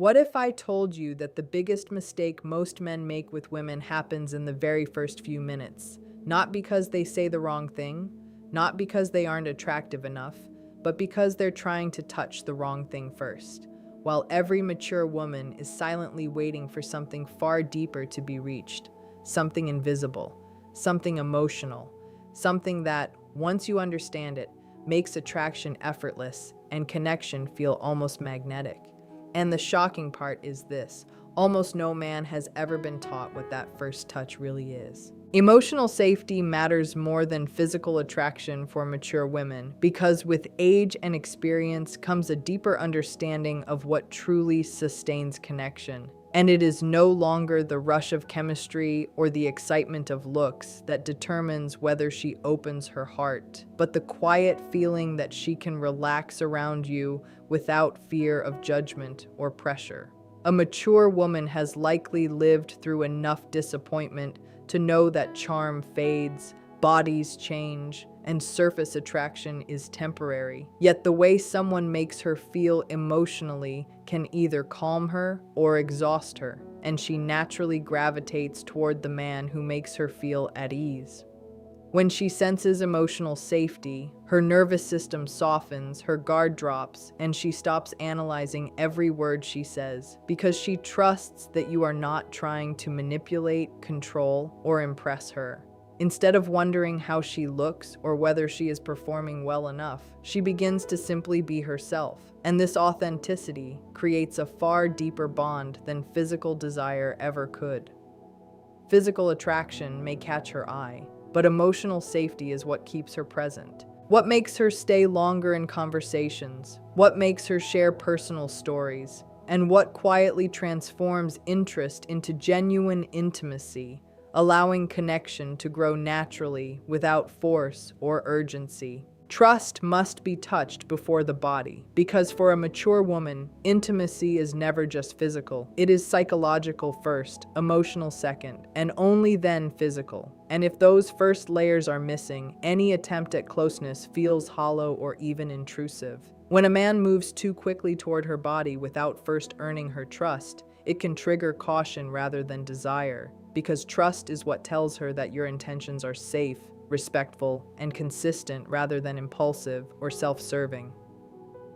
What if I told you that the biggest mistake most men make with women happens in the very first few minutes? Not because they say the wrong thing, not because they aren't attractive enough, but because they're trying to touch the wrong thing first, while every mature woman is silently waiting for something far deeper to be reached, something invisible, something emotional, something that, once you understand it, makes attraction effortless and connection feel almost magnetic. And the shocking part is this: almost no man has ever been taught what that first touch really is. Emotional safety matters more than physical attraction for mature women because with age and experience comes a deeper understanding of what truly sustains connection. And it is no longer the rush of chemistry or the excitement of looks that determines whether she opens her heart, but the quiet feeling that she can relax around you without fear of judgment or pressure. A mature woman has likely lived through enough disappointment to know that charm fades, bodies change, and surface attraction is temporary. Yet the way someone makes her feel emotionally can either calm her or exhaust her, and she naturally gravitates toward the man who makes her feel at ease. When she senses emotional safety, her nervous system softens, her guard drops, and she stops analyzing every word she says because she trusts that you are not trying to manipulate, control, or impress her. Instead of wondering how she looks or whether she is performing well enough, she begins to simply be herself. And this authenticity creates a far deeper bond than physical desire ever could. Physical attraction may catch her eye, but emotional safety is what keeps her present. What makes her stay longer in conversations, what makes her share personal stories, and what quietly transforms interest into genuine intimacy, allowing connection to grow naturally without force or urgency. Trust must be touched before the body, because for a mature woman, intimacy is never just physical. It is psychological first, emotional second, and only then physical. And if those first layers are missing, any attempt at closeness feels hollow or even intrusive. When a man moves too quickly toward her body without first earning her trust, it can trigger caution rather than desire, because trust is what tells her that your intentions are safe, respectful, and consistent rather than impulsive or self-serving.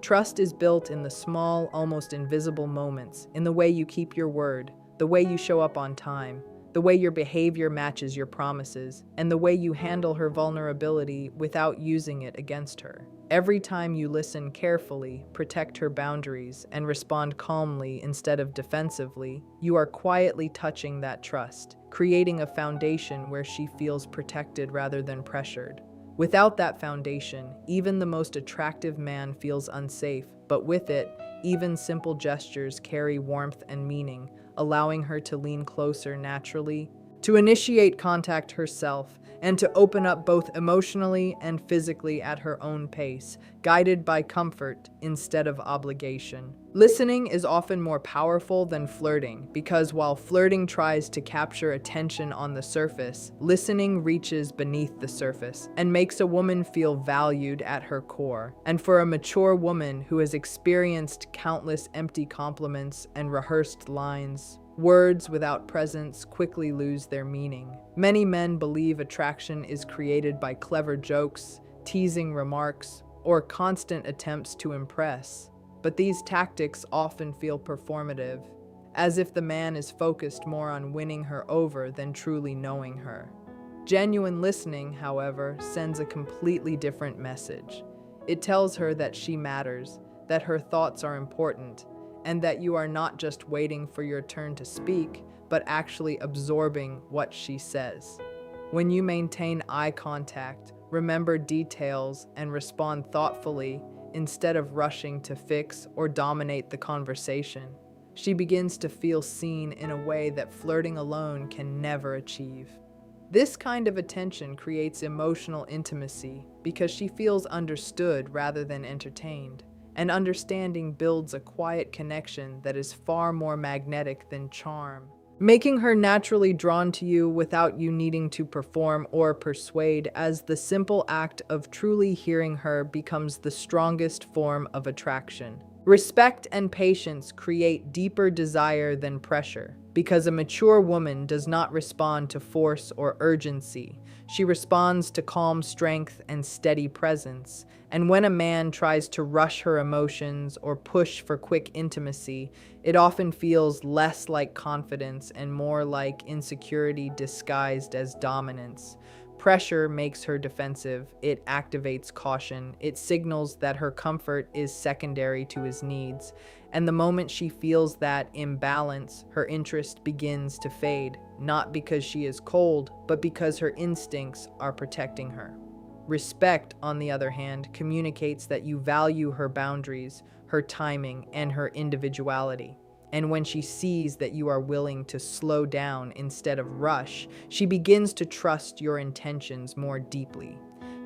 Trust is built in the small, almost invisible moments, in the way you keep your word, the way you show up on time, the way your behavior matches your promises, and the way you handle her vulnerability without using it against her. Every time you listen carefully, protect her boundaries, and respond calmly instead of defensively, you are quietly touching that trust, creating a foundation where she feels protected rather than pressured. Without that foundation, even the most attractive man feels unsafe, but with it, even simple gestures carry warmth and meaning, allowing her to lean closer naturally, to initiate contact herself, and to open up both emotionally and physically at her own pace, guided by comfort instead of obligation. Listening is often more powerful than flirting, because while flirting tries to capture attention on the surface, listening reaches beneath the surface and makes a woman feel valued at her core. And for a mature woman who has experienced countless empty compliments and rehearsed lines, words without presence quickly lose their meaning. Many men believe attraction is created by clever jokes, teasing remarks, or constant attempts to impress. But these tactics often feel performative, as if the man is focused more on winning her over than truly knowing her. Genuine listening, however, sends a completely different message. It tells her that she matters, that her thoughts are important, and that you are not just waiting for your turn to speak, but actually absorbing what she says. When you maintain eye contact, remember details, and respond thoughtfully instead of rushing to fix or dominate the conversation, she begins to feel seen in a way that flirting alone can never achieve. This kind of attention creates emotional intimacy because she feels understood rather than entertained. And understanding builds a quiet connection that is far more magnetic than charm, making her naturally drawn to you without you needing to perform or persuade, as the simple act of truly hearing her becomes the strongest form of attraction. Respect and patience create deeper desire than pressure, because a mature woman does not respond to force or urgency. She responds to calm strength and steady presence. And when a man tries to rush her emotions or push for quick intimacy, it often feels less like confidence and more like insecurity disguised as dominance. Pressure makes her defensive, it activates caution, it signals that her comfort is secondary to his needs, and the moment she feels that imbalance, her interest begins to fade, not because she is cold, but because her instincts are protecting her. Respect, on the other hand, communicates that you value her boundaries, her timing, and her individuality. And when she sees that you are willing to slow down instead of rush, she begins to trust your intentions more deeply.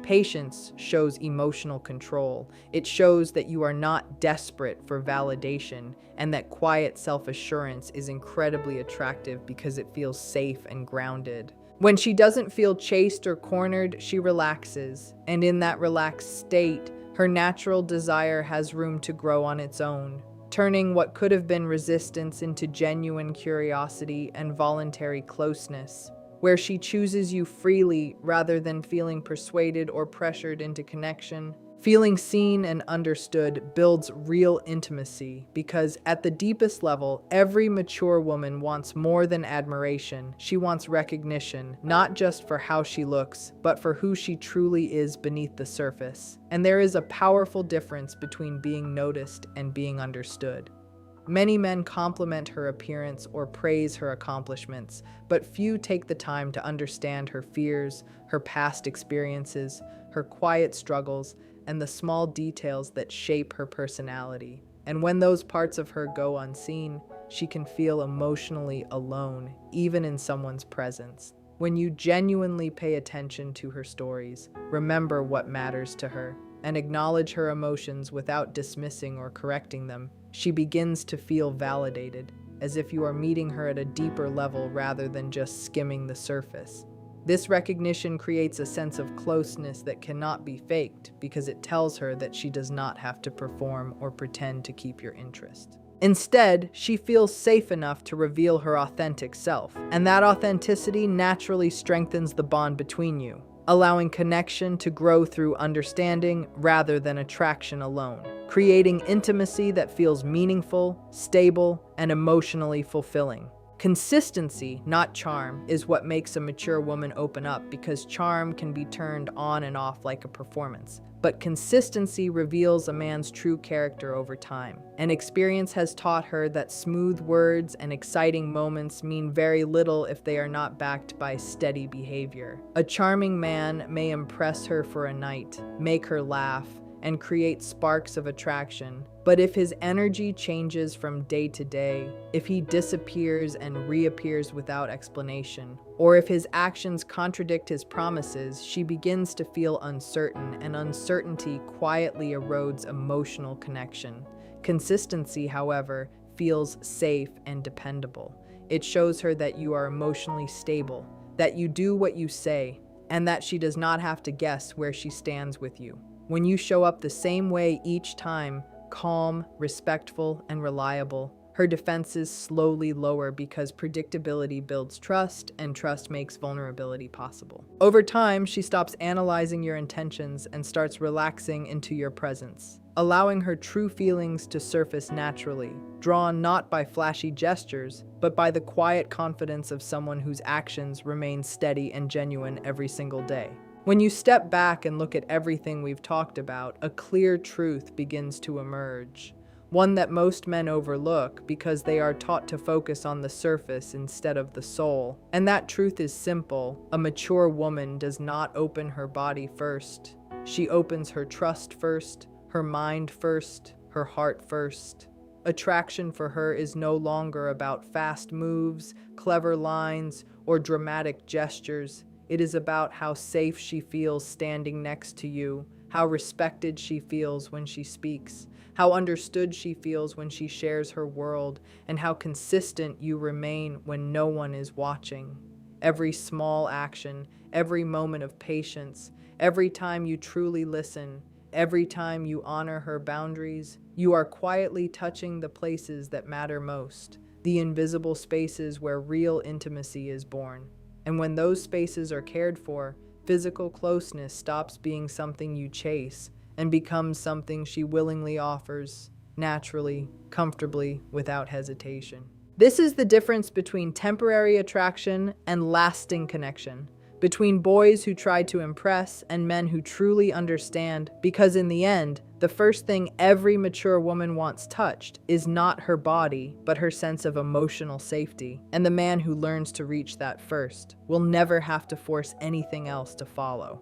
Patience shows emotional control. It shows that you are not desperate for validation and that quiet self-assurance is incredibly attractive because it feels safe and grounded. When she doesn't feel chased or cornered, she relaxes, and in that relaxed state, her natural desire has room to grow on its own, turning what could have been resistance into genuine curiosity and voluntary closeness, where she chooses you freely rather than feeling persuaded or pressured into connection. Feeling seen and understood builds real intimacy because, at the deepest level, every mature woman wants more than admiration. She wants recognition, not just for how she looks, but for who she truly is beneath the surface. And there is a powerful difference between being noticed and being understood. Many men compliment her appearance or praise her accomplishments, but few take the time to understand her fears, her past experiences, her quiet struggles, and the small details that shape her personality. And when those parts of her go unseen, she can feel emotionally alone, even in someone's presence. When you genuinely pay attention to her stories, remember what matters to her, and acknowledge her emotions without dismissing or correcting them, she begins to feel validated, as if you are meeting her at a deeper level rather than just skimming the surface. This recognition creates a sense of closeness that cannot be faked because it tells her that she does not have to perform or pretend to keep your interest. Instead, she feels safe enough to reveal her authentic self, and that authenticity naturally strengthens the bond between you, allowing connection to grow through understanding rather than attraction alone, creating intimacy that feels meaningful, stable, and emotionally fulfilling. Consistency, not charm, is what makes a mature woman open up because charm can be turned on and off like a performance. But consistency reveals a man's true character over time. And experience has taught her that smooth words and exciting moments mean very little if they are not backed by steady behavior. A charming man may impress her for a night, make her laugh, and create sparks of attraction. But if his energy changes from day to day, if he disappears and reappears without explanation, or if his actions contradict his promises, she begins to feel uncertain, and uncertainty quietly erodes emotional connection. Consistency, however, feels safe and dependable. It shows her that you are emotionally stable, that you do what you say, and that she does not have to guess where she stands with you. When you show up the same way each time, calm, respectful, and reliable, her defenses slowly lower because predictability builds trust, and trust makes vulnerability possible. Over time, she stops analyzing your intentions and starts relaxing into your presence, allowing her true feelings to surface naturally, drawn not by flashy gestures, but by the quiet confidence of someone whose actions remain steady and genuine every single day. When you step back and look at everything we've talked about, a clear truth begins to emerge, one that most men overlook because they are taught to focus on the surface instead of the soul. And that truth is simple: a mature woman does not open her body first. She opens her trust first, her mind first, her heart first. Attraction for her is no longer about fast moves, clever lines, or dramatic gestures. It is about how safe she feels standing next to you, how respected she feels when she speaks, how understood she feels when she shares her world, and how consistent you remain when no one is watching. Every small action, every moment of patience, every time you truly listen, Every time you honor her boundaries, you are quietly touching the places that matter most, the invisible spaces where real intimacy is born. And when those spaces are cared for, physical closeness stops being something you chase and becomes something she willingly offers, naturally, comfortably, without hesitation. This is the difference between temporary attraction and lasting connection, between boys who try to impress and men who truly understand, because in the end, the first thing every mature woman wants touched is not her body, but her sense of emotional safety. And the man who learns to reach that first will never have to force anything else to follow.